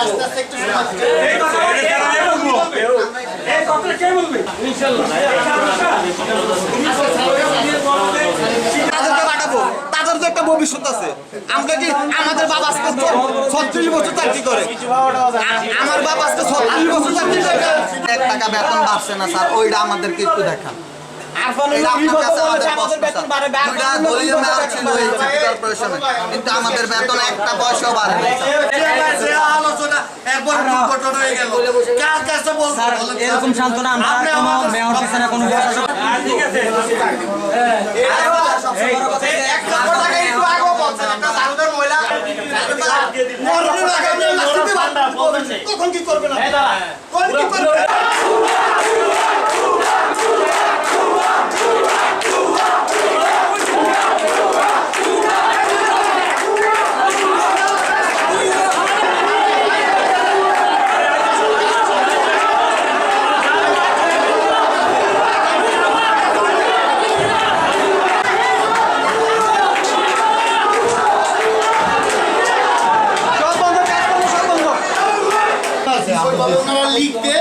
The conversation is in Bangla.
আস্তে আস্তে একটু সময় তাদের তো একটা ভবিষ্যৎ আছে। আমরা কি আমাদের বাবা আজকে 36 বছর চাকরি করে, আমার বাবা আজকে 40 বছর চাকরি করে, 1 টাকা বেতন বাড়ছে না স্যার, ওইটা আমাদেরকে একটু দেখান। কিন্তু আমাদের বেতন একটা পয়সাও বাড়ে এরকম সান্ত্বনা আমরা কোনো মেয়র দিচ্ছে না, কোনো তখন কি করবে না? লিখতে